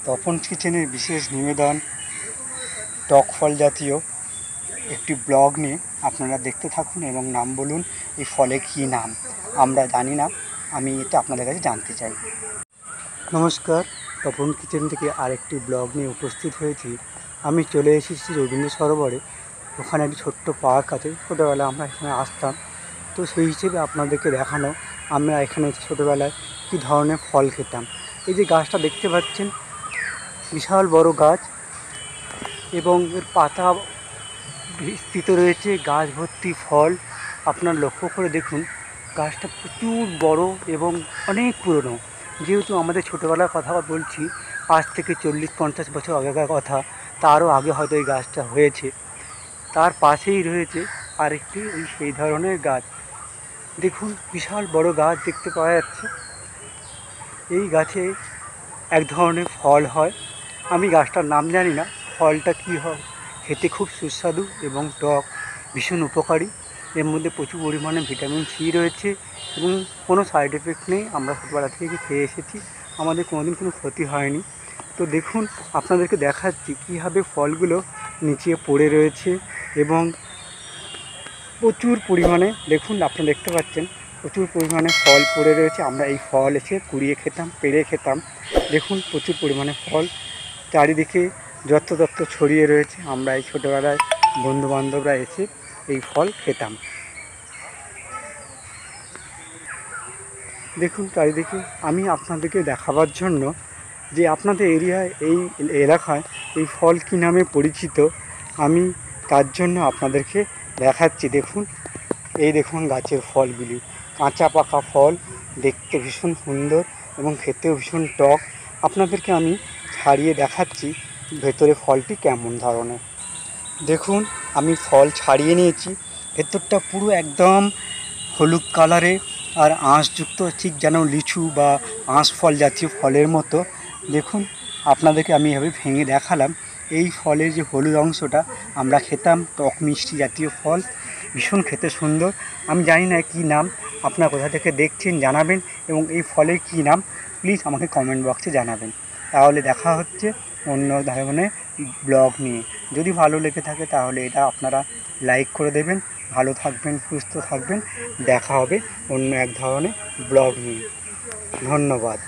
তপন কিচেনের বিশেষ নিবেদন টক ফল জাতীয় একটি ব্লগ নিয়ে আপনারা দেখতে থাকুন এবং নাম বলুন এই ফলে কী নাম। আমরা জানি না, আমি এটা আপনাদের কাছে জানতে চাই। নমস্কার, তপন কিচেন থেকে আরেকটি ব্লগ নিয়ে উপস্থিত হয়েছি। আমি চলে এসেছি রবীন্দ্র সরোবরে। ওখানে একটি ছোট্ট পার্ক আছে, ছোটোবেলায় আমরা এখানে আসতাম। তো সেই হিসেবে আপনাদেরকে দেখানো আমরা এখানে ছোটোবেলায় কী ধরনের ফল খেতাম। এই যে গাছটা দেখতে পাচ্ছেন, বিশাল বড় গাছ এবং এর পাতা বিস্তৃত রয়েছে, গাছ ভর্তি ফল। আপনার লক্ষ্য করে দেখুন, গাছটা প্রচুর বড় এবং অনেক পুরনো। যেহেতু আমাদের ছোটোবেলার কথা বলছি, আজ থেকে 40-50 বছর আগেকার কথা, তারও আগে হয়তো এই গাছটা হয়েছে। তার পাশেই রয়েছে আরেকটি সেই ধরনের গাছ। দেখুন, বিশাল বড় গাছ দেখতে পাওয়া যাচ্ছে। এই গাছে এক ধরনের ফল হয়, আমি গাছটার নাম জানি না, ফলটা কী হয়। খেতে খুব সুস্বাদু এবং টক, ভীষণ উপকারী। এর মধ্যে প্রচুর পরিমাণে ভিটামিন সি রয়েছে এবং কোনো সাইড এফেক্ট নেই। আমরা ছোটোবেলা থেকে খেয়ে এসেছি, আমাদের কোনোদিন কোনো ক্ষতি হয়নি। তো দেখুন, আপনাদেরকে দেখাচ্ছি কীভাবে ফলগুলো নিচে পড়ে রয়েছে এবং প্রচুর পরিমাণে, দেখুন আপনারা দেখতে পাচ্ছেন, প্রচুর পরিমাণে ফল পড়ে রয়েছে। আমরা এই ফল এসে কুড়িয়ে খেতাম, পেড়ে খেতাম। দেখুন, প্রচুর পরিমাণে ফল চারিদিকে যত্রতত্র ছড়িয়ে রয়েছে। আমরা এই ছোটোবেলায় বন্ধুবান্ধবরা এসে এই ফল খেতাম। দেখুন চারিদিকে, আমি আপনাদেরকে দেখাবার জন্য যে আপনাদের এরিয়ায়, এই এলাকায় এই ফল কী নামে পরিচিত, আমি তার জন্য আপনাদেরকে দেখাচ্ছি। দেখুন, এই দেখুন গাছের ফলগুলি, কাঁচা পাকা ফল, দেখতে ভীষণ সুন্দর এবং খেতেও ভীষণ টক। আপনাদেরকে আমি ছাড়িয়ে দেখাচ্ছি ভেতরে ফলটি কেমন ধরনের। দেখুন, আমি ফল ছাড়িয়ে নিয়েছি, ভেতরটা পুরো একদম হলুদ কালারে আর আঁশযুক্ত, ঠিক যেন লিচু বা আঁশ ফল জাতীয় ফলের মতো। দেখুন, আপনাদেরকে আমি এভাবে ভেঙে দেখালাম। এই ফলের যে হলুদ অংশটা আমরা খেতাম, টক মিষ্টি জাতীয় ফল, ভীষণ খেতে সুন্দর। আমি জানি না কী নাম, আপনারা কোথা থেকে দেখছেন জানাবেন এবং এই ফলের কী নাম প্লিজ আমাকে কমেন্ট বক্সে জানাবেন। তাহলে দেখা হচ্ছে অন্য ধরনের ব্লগ নিয়ে। যদি ভালো লেগে থাকে তাহলে এটা আপনারা লাইক করে দেবেন। ভালো থাকবেন, সুস্থ থাকবেন। দেখা হবে অন্য এক ধরনের ব্লগ নিয়ে। ধন্যবাদ।